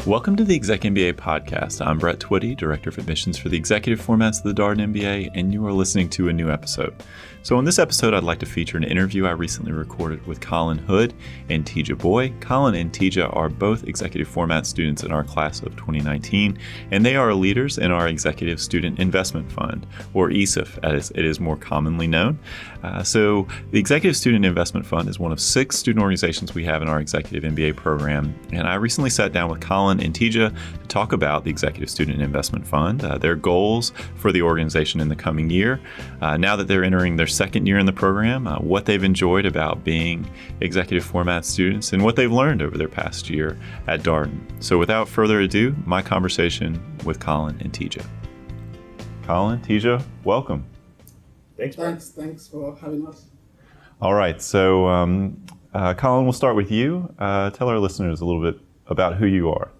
Welcome to the ExecMBA Podcast. I'm Brett Twitty, Director of Admissions for the Executive Formats of the Darden MBA, and you are listening to a new episode. So in this episode, I'd like to feature an interview I recently recorded with Colin Hood and Teeja Boye. Colin and Teeja are both Executive Format students in our class of 2019, and they are leaders in our Executive Student Investment Fund, or ESIF as it is more commonly known. So the Executive Student Investment Fund is one of 6 student organizations we have in our Executive MBA program, and I recently sat down with Colin and Teeja to talk about the Executive Student Investment Fund, their goals for the organization in the coming year, now that they're entering their second year in the program, what they've enjoyed about being Executive Format students, and what they've learned over their past year at Darden. So without further ado, my conversation with Colin and Teeja. Colin, Teeja, welcome. Thanks for having us. All right, so Colin, we'll start with you. Tell our listeners a little bit about who you are.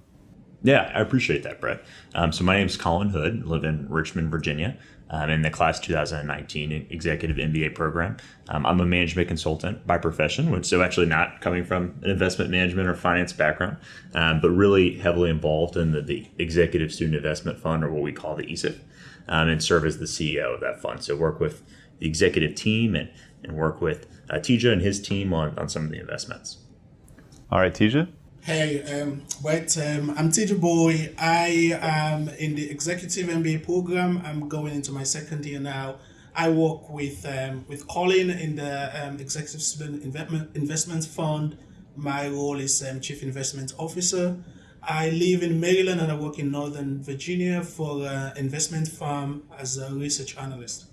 Yeah, I appreciate that, Brett. So my name is Colin Hood, live in Richmond, Virginia. I'm in the class 2019 Executive MBA Program. I'm a management consultant by profession, so actually not coming from an investment management or finance background, but really heavily involved in the Executive Student Investment Fund, or what we call the ESIF, and serve as the CEO of that fund. So work with the executive team and work with Teeja and his team on some of the investments. All right, Teeja. Hey, Brett, I'm Teeja Boye. I am in the Executive MBA Program. I'm going into my second year now. I work with Colin in the Executive Student Investment Fund. My role is Chief Investment Officer. I live in Maryland and I work in Northern Virginia for an investment firm as a research analyst.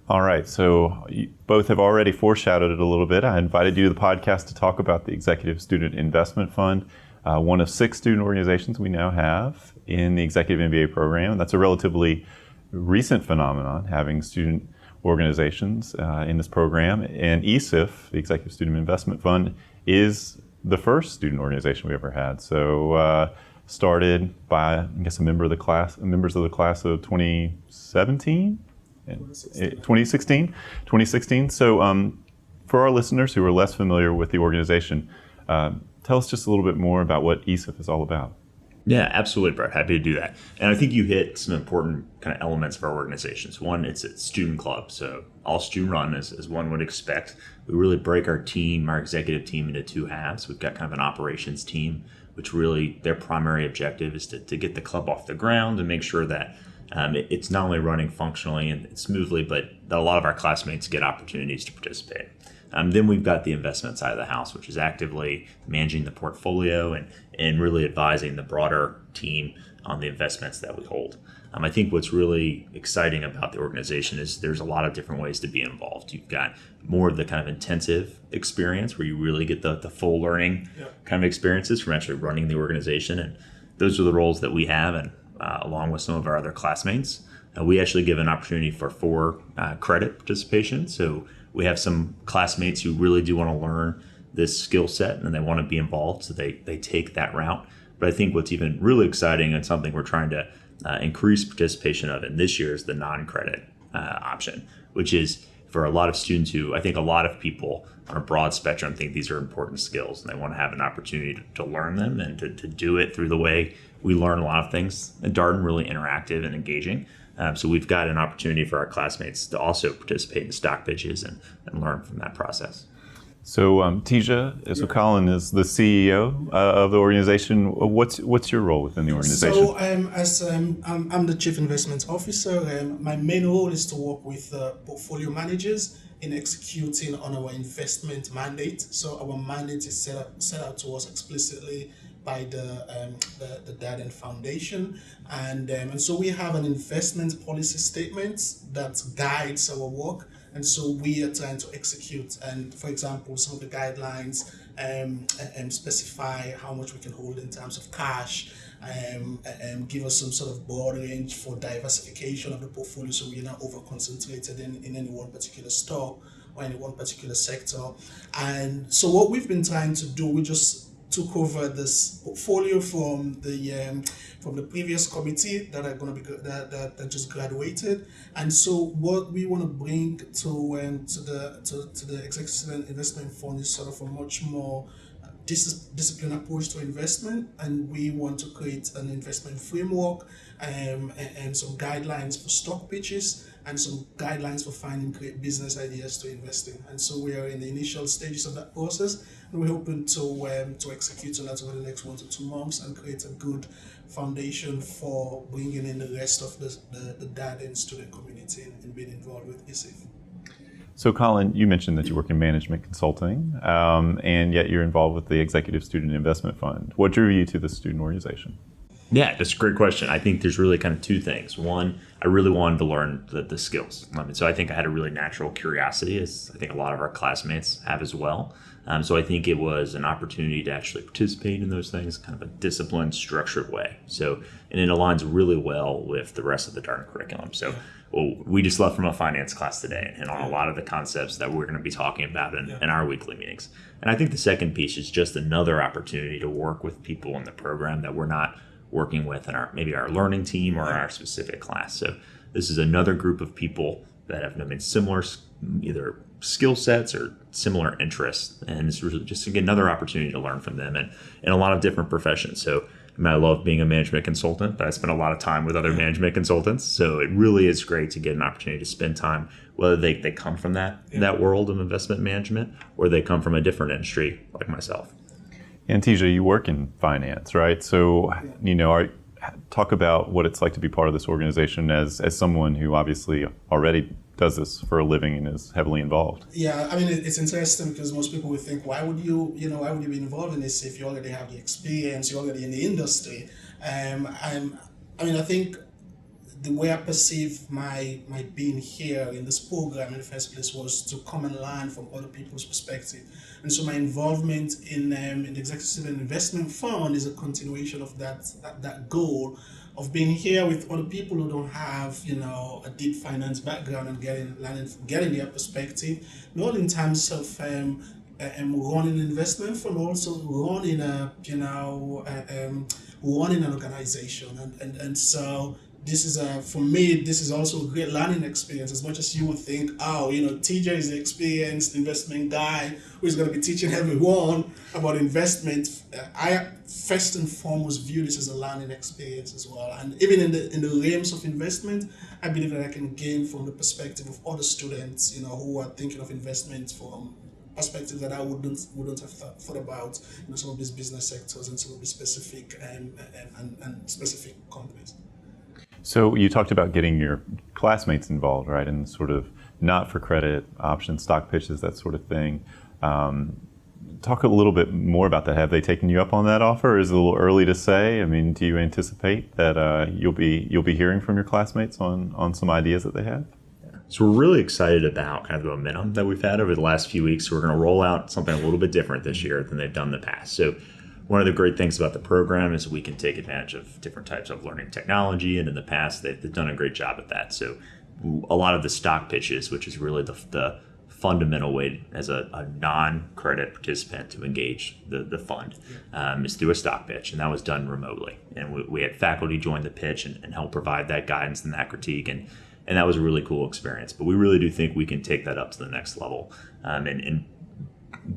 All right, so you both have already foreshadowed it a little bit. I invited you to the podcast to talk about the Executive Student Investment Fund, one of 6 student organizations we now have in the Executive MBA program. That's a relatively recent phenomenon, having student organizations in this program. And ESIF, the Executive Student Investment Fund, is the first student organization we ever had. So started by, I guess, members of the class of 2017. 2016. So for our listeners who are less familiar with the organization, tell us just a little bit more about what ESIF is all about. Yeah, absolutely, Brett. Happy to do that. And I think you hit some important kind of elements of our organizations. One, it's a student club, so all student run as one would expect. We really break our executive team into 2 halves. We've got kind of an operations team, which really their primary objective is to get the club off the ground and make sure that it's not only running functionally and smoothly, but that a lot of our classmates get opportunities to participate. Then we've got the investment side of the house, which is actively managing the portfolio and really advising the broader team on the investments that we hold. I think what's really exciting about the organization is there's a lot of different ways to be involved. You've got more of the kind of intensive experience where you really get the full learning kind of experiences from actually running the organization. And those are the roles that we have, and along with some of our other classmates. We actually give an opportunity for 4 credit participation. So we have some classmates who really do want to learn this skill set and they want to be involved, so they take that route. But I think what's even really exciting and something we're trying to increase participation of in this year is the non-credit option, which is for a lot of students who I think a lot of people on a broad spectrum think these are important skills and they want to have an opportunity to learn them and to do it through the way we learn a lot of things at Darden, really interactive and engaging. So we've got an opportunity for our classmates to also participate in stock pitches and learn from that process. So Teeja, so Colin is the CEO of the organization. What's your role within the organization? So I'm the Chief Investment Officer. My main role is to work with portfolio managers in executing on our investment mandate. So our mandate is set out to us explicitly by the Darden Foundation, and so we have an investment policy statement that guides our work, and so we are trying to execute. And for example, some of the guidelines specify how much we can hold in terms of cash, give us some sort of broad range for diversification of the portfolio, so we're not over concentrated in any one particular stock or any one particular sector. And so what we've been trying to do, we just took over this portfolio from the previous committee that are going to be that just graduated, and so what we want to bring to the Executive Investment Fund is sort of a much more disciplined approach to investment, and we want to create an investment framework and some guidelines for stock pitches and some guidelines for finding great business ideas to invest in. And so we are in the initial stages of that process, and we're hoping to execute on that over the next 1 to 2 months and create a good foundation for bringing in the rest of the dad and student community and being involved with ESIF. So, Colin, you mentioned that you work in management consulting, and yet you're involved with the Executive Student Investment Fund. What drew you to the student organization? Yeah, that's a great question. I think there's really kind of two things. One, I really wanted to learn the skills. So I think I had a really natural curiosity, as I think a lot of our classmates have as well. So I think it was an opportunity to actually participate in those things, kind of a disciplined, structured way. So, and it aligns really well with the rest of the Darden curriculum. So, well, we just left from a finance class today and on a lot of the concepts that we're going to be talking about in our weekly meetings. And I think the second piece is just another opportunity to work with people in the program that we're not working with in our learning team or our specific class. So this is another group of people that have maybe similar either skill sets or similar interests, and it's really just another opportunity to learn from them and in a lot of different professions. So I love being a management consultant, but I spend a lot of time with other management consultants. So it really is great to get an opportunity to spend time, whether they come from that world of investment management or they come from a different industry like myself. And Teeja, you work in finance, right? So, talk about what it's like to be part of this organization as someone who obviously already does this for a living and is heavily involved. Yeah, I mean, it's interesting because most people would think, why would you be involved in this if you already have the experience, you're already in the industry? I think the way I perceive my being here in this program in the first place was to come and learn from other people's perspective. And so my involvement in the Executive Investment Fund is a continuation of that goal of being here with other people who don't have, a deep finance background and getting their perspective, not in terms of running investment fund, also running running an organization, and so this is for me, this is also a great learning experience. As much as you would think, Teeja is the experienced investment guy who is going to be teaching everyone about investment, I first and foremost view this as a learning experience as well. And even in the realms of investment, I believe that I can gain from the perspective of other students, who are thinking of investment from perspectives that I wouldn't have thought about, some of these business sectors and some of the specific and specific companies. So you talked about getting your classmates involved, right, in sort of not for credit options, stock pitches, that sort of thing. Talk a little bit more about that. Have they taken you up on that offer? Or is it a little early to say? I mean, do you anticipate that you'll be hearing from your classmates on some ideas that they have? So we're really excited about kind of the momentum that we've had over the last few weeks. So we're going to roll out something a little bit different this year than they've done in the past. So one of the great things about the program is we can take advantage of different types of learning technology, and in the past they've done a great job at that. So a lot of the stock pitches, which is really the fundamental way as a non-credit participant to engage the fund, is through a stock pitch, and that was done remotely. And we had faculty join the pitch and help provide that guidance and that critique, and that was a really cool experience. But we really do think we can take that up to the next level and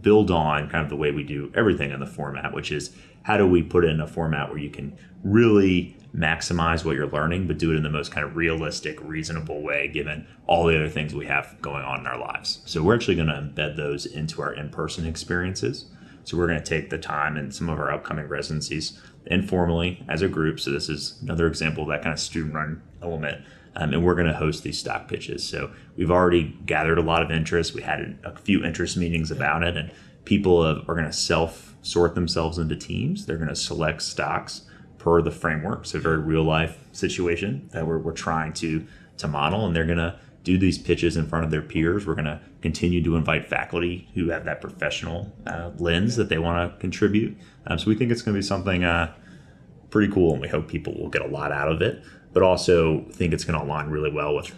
build on kind of the way we do everything in the format, which is how do we put it in a format where you can really maximize what you're learning, but do it in the most kind of realistic, reasonable way, given all the other things we have going on in our lives. So we're actually going to embed those into our in-person experiences. So we're going to take the time in some of our upcoming residencies informally as a group. So this is another example of that kind of student-run element. And we're going to host these stock pitches. So we've already gathered a lot of interest. We had a few interest meetings about it, and people are going to self-sort themselves into teams. They're going to select stocks per the framework. So a very real-life situation that we're trying to model, and they're going to do these pitches in front of their peers. We're going to continue to invite faculty who have that professional lens that they want to contribute. So we think it's going to be something pretty cool, and we hope people will get a lot out of it, but also think it's going to align really well with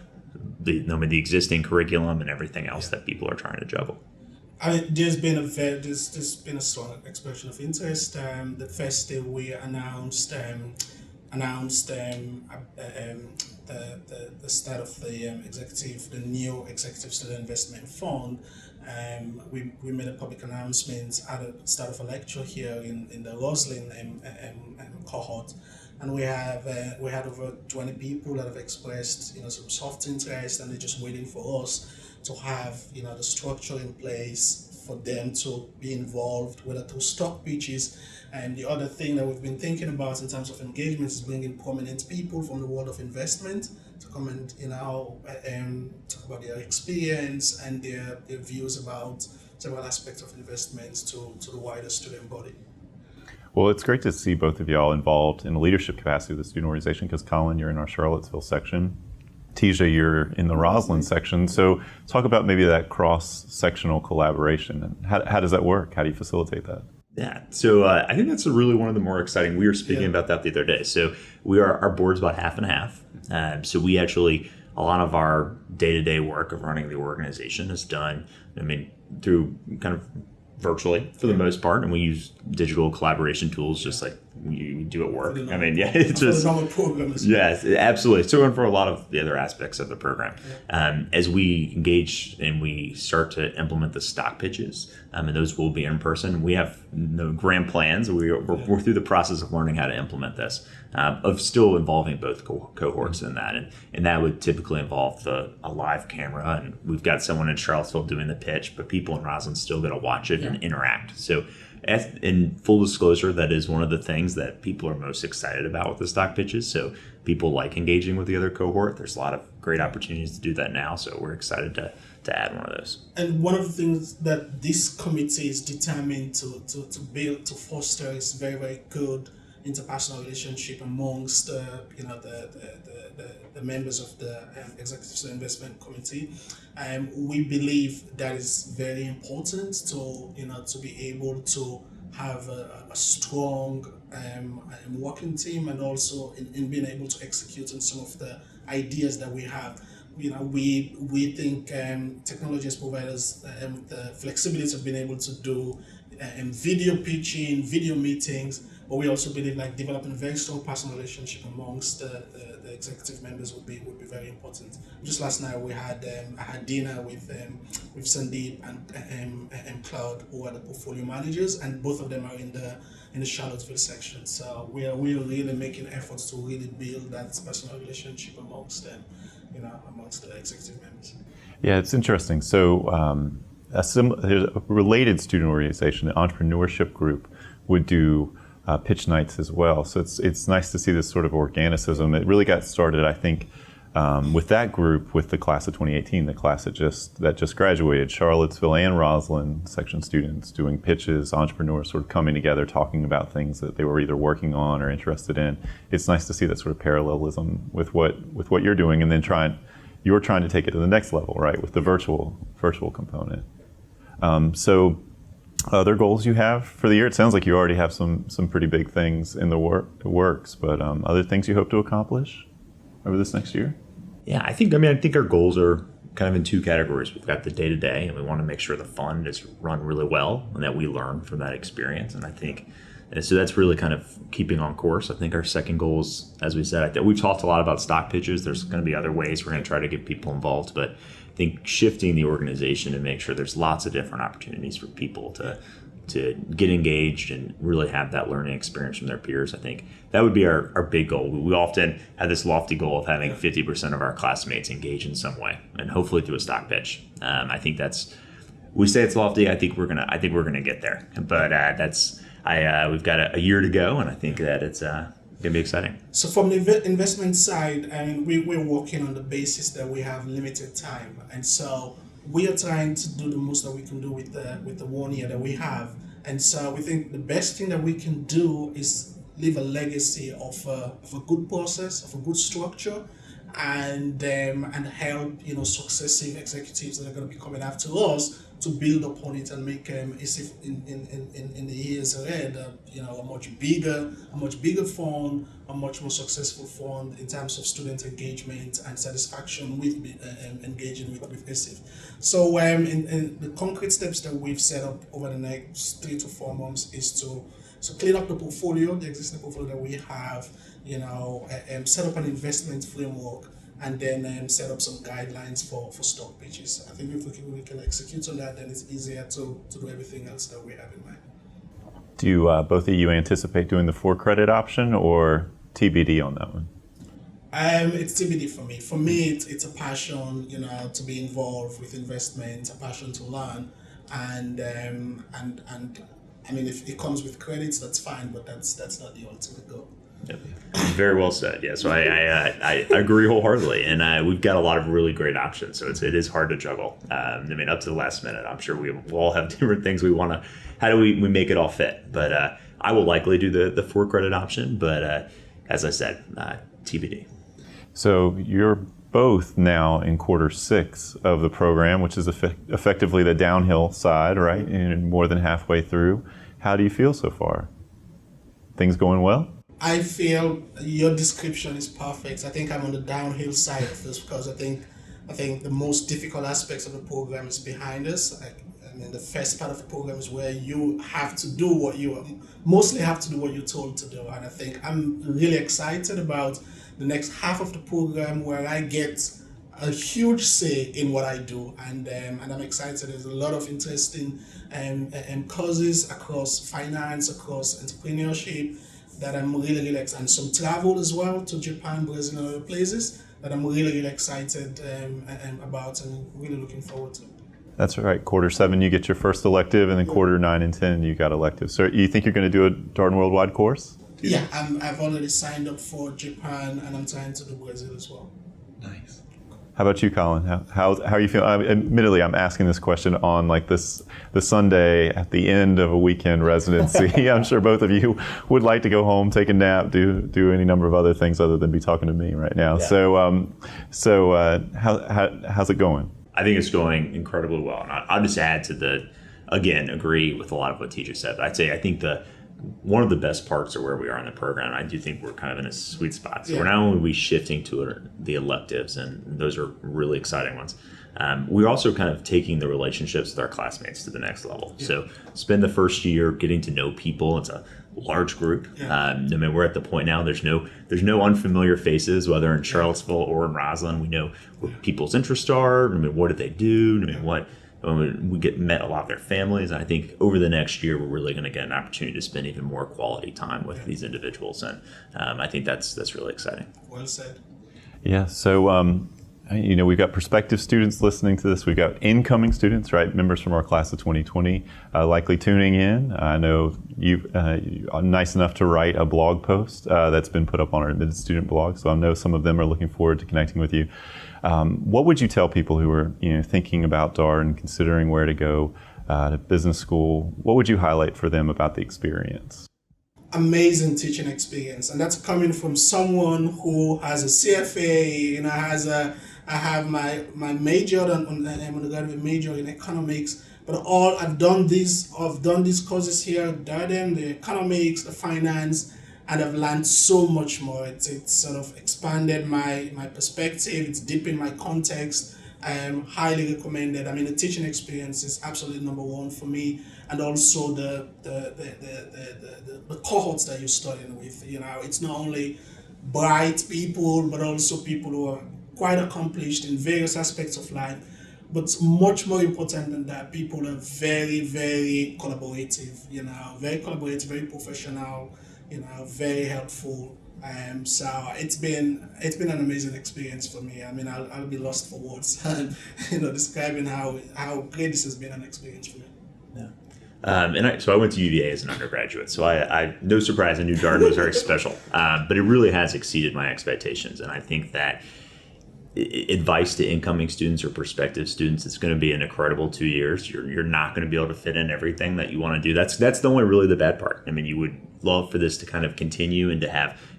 the existing curriculum and everything else that people are trying to juggle. There's been a strong expression of interest. The first day we announced the start of the new Executive Student Investment Fund. We made a public announcement at the start of a lecture here in the Roslyn cohort, and we had over 20 people that have expressed some soft interest, and they're just waiting for us to have the structure in place for them to be involved, whether through stock pitches. And the other thing that we've been thinking about in terms of engagement is bringing prominent people from the world of investment to come and talk about their experience and their views about several aspects of investments to the wider student body. Well, it's great to see both of y'all involved in the leadership capacity of the student organization, because Colin, you're in our Charlottesville section. Teeja, you're in the Roslyn section. So talk about maybe that cross-sectional collaboration, and how does that work? How do you facilitate that? Yeah, so I think that's really one of the more exciting. We were speaking about that the other day. So our board's about half and half. So we actually, a lot of our day-to-day work of running the organization is done, through kind of virtually for the most part, and we use digital collaboration tools just like we do at work. It's just yes, absolutely. So and for a lot of the other aspects of the program, as we engage and we start to implement the stock pitches, and those will be in person. We have no grand plans. We're through the process of learning how to implement this, of still involving both cohorts in that, and that would typically involve a live camera, and we've got someone in Charlottesville doing the pitch, but people in Roslyn still got to watch it and interact. So, in full disclosure, that is one of the things that people are most excited about with the stock pitches. So people like engaging with the other cohort. There's a lot of great opportunities to do that now. So we're excited to add one of those. And one of the things that this committee is determined to build, to foster, is very, very good interpersonal relationship amongst the members of the Executive Investment Committee. We believe that is very important to be able to have a strong working team, and also in being able to execute on some of the ideas that we have. We think technology has provided us the flexibility of being able to do video pitching, video meetings, but we also believe developing a very strong personal relationship amongst the executive members would be very important. Just last night I had dinner with Sandeep and Cloud, who are the portfolio managers, and both of them are in the Charlottesville section. So we are really making efforts to really build that personal relationship amongst them, amongst the executive members. Yeah, it's interesting. So there's a related student organization, the entrepreneurship group, would do pitch nights as well. So it's nice to see this sort of organicism. It really got started, I think, with that group, with the class of 2018, the class that just graduated, Charlottesville and Roslyn section students doing pitches, entrepreneurs sort of coming together, talking about things that they were either working on or interested in. It's nice to see that sort of parallelism with what you're doing, and then you're trying to take it to the next level, right, with the virtual component. So other goals you have for the year? It sounds like you already have some pretty big things in the works, but other things you hope to accomplish over this next year? Yeah, I think our goals are kind of in two categories. We've got the day-to-day, and we want to make sure the fund is run really well and that we learn from that experience. And I think, so that's really kind of keeping on course. I think our second goal is, as we said, we've talked a lot about stock pitches. There's going to be other ways we're going to try to get people involved, but I think shifting the organization to make sure there's lots of different opportunities for people to get engaged and really have that learning experience from their peers. I think that would be our big goal. We often have this lofty goal of having 50% of our classmates engage in some way, and hopefully through a stock pitch. I think we say it's lofty. I think we're gonna get there, but we've got a year to go, and I think that it's gonna be exciting. So from the investment side, we're working on the basis that we have limited time, and so we are trying to do the most that we can do with the 1 year that we have. And so we think the best thing that we can do is leave a legacy of a good process, of a good structure, and help successive executives that are going to be coming after us to build upon it and make ESIF in the years ahead a much bigger fund, a much more successful fund in terms of student engagement and satisfaction with engaging with ESIF. So in the concrete steps that we've set up over the next 3 to 4 months is to clean up the portfolio, the existing portfolio that we have, set up an investment framework, and then set up some guidelines for stock pitches. I think if we can execute on that, then it's easier to do everything else that we have in mind. Do you, both of you anticipate doing the 4-credit option or TBD on that one? It's TBD for me. For me, it's a passion, to be involved with investment, a passion to learn, and I mean, if it comes with credits, that's fine, but that's not the ultimate goal. Yep. Very well said. Yeah, so I agree wholeheartedly, and we've got a lot of really great options. So it is hard to juggle. I mean, up to the last minute, I'm sure we all have different things we want to. How do we make it all fit? But I will likely do the 4-credit option. But as I said, TBD. So you're both now in quarter 6 of the program, which is effectively the downhill side, right? And more than halfway through. How do you feel so far? Things going well? I feel your description is perfect. I think I'm on the downhill side of this because I think the most difficult aspects of the program is behind us. I mean, the first part of the program is where you have to do what you're told to do. And I think I'm really excited about the next half of the program where I get a huge say in what I do. And I'm excited. There's a lot of interesting courses across finance, across entrepreneurship, that I'm really excited, and some travel as well to Japan, Brazil, and other places that I'm really excited about and really looking forward to. That's right. Quarter 7, you get your first elective, and then quarter 9 and 10, you got electives. So you think you're going to do a Darden Worldwide course? Yeah, I've already signed up for Japan, and I'm trying to do Brazil as well. Nice. How about you, Colin? How are you feeling? Admittedly, I'm asking this question on the Sunday at the end of a weekend residency. I'm sure both of you would like to go home, take a nap, do any number of other things other than be talking to me right now. Yeah. So how's it going? I think it's going incredibly well. And I'll just add to agree with a lot of what Teeja said. But I'd say I think one of the best parts of where we are in the program, I do think we're kind of in a sweet spot. So we're not only shifting to the electives, and those are really exciting ones. We're also kind of taking the relationships with our classmates to the next level. Yeah. So spend the first year getting to know people. It's a large group. Yeah. I mean, we're at the point now. There's no unfamiliar faces, whether in Charlottesville or in Roslyn. We know what people's interests are. I mean, what do they do? I mean, we get met a lot of their families. And I think over the next year, we're really going to get an opportunity to spend even more quality time with these individuals. And I think that's really exciting. Well said. Yeah. So, we've got prospective students listening to this. We've got incoming students, right? Members from our class of 2020 likely tuning in. I know you are nice enough to write a blog post that's been put up on our admitted student blog. So I know some of them are looking forward to connecting with you. What would you tell people who are thinking about Darden and considering where to go to business school? What would you highlight for them about the experience? Amazing teaching experience, and that's coming from someone who has a CFA. I have my major I'm undergraduate major in economics, but I've done these courses here at Darden, the economics, the finance, and I've learned so much more. It's sort of expanded my perspective. It's deepened my context. Highly recommended. I mean, the teaching experience is absolutely number one for me, and also the cohorts that you're studying with. It's not only bright people, but also people who are quite accomplished in various aspects of life. But much more important than that, people are very, very collaborative. Very collaborative, very professional. Very helpful. So it's been an amazing experience for me. I mean, I'll be lost for words, describing how great this has been an experience for me. Yeah. So I went to UVA as an undergraduate. So I no surprise, I knew Darden was very special, but it really has exceeded my expectations. And I think that advice to incoming students or prospective students, it's going to be an incredible 2 years. You're not going to be able to fit in everything that you want to do. That's the only really the bad part. I mean, you would love for this to kind of continue and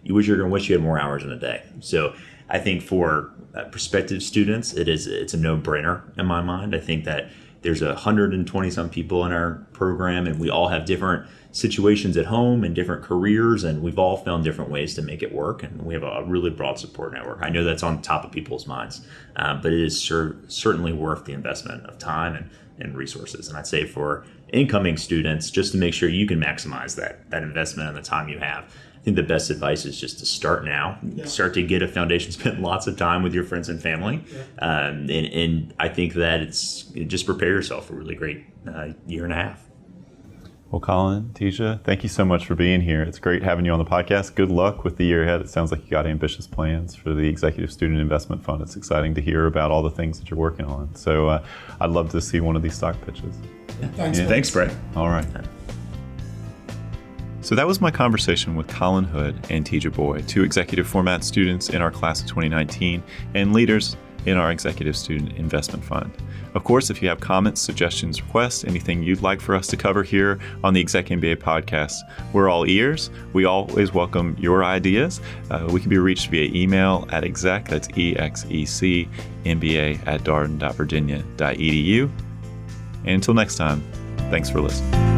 you wish you had more hours in a day. So I think for prospective students, it's a no-brainer in my mind. I think that there's 120 some people in our program, and we all have different situations at home and different careers, and we've all found different ways to make it work, and we have a really broad support network. I know that's on top of people's minds, but it is certainly worth the investment of time and resources. And I'd say for incoming students, just to make sure you can maximize that investment and the time you have, I think the best advice is just to start now, start to get a foundation, spend lots of time with your friends and family. And I think that just prepare yourself for a really great year and a half. Well, Colin, Teeja, thank you so much for being here. It's great having you on the podcast. Good luck with the year ahead. It sounds like you got ambitious plans for the Executive Student Investment Fund. It's exciting to hear about all the things that you're working on. So I'd love to see one of these stock pitches. Thanks, Brett. All right. So that was my conversation with Colin Hood and Teeja Boye, two executive format students in our class of 2019 and leaders in our Executive Student Investment Fund. Of course, if you have comments, suggestions, requests, anything you'd like for us to cover here on the ExecMBA Podcast, we're all ears. We always welcome your ideas. We can be reached via email at exec, that's EXECMBA @darden.virginia.edu. And until next time, thanks for listening.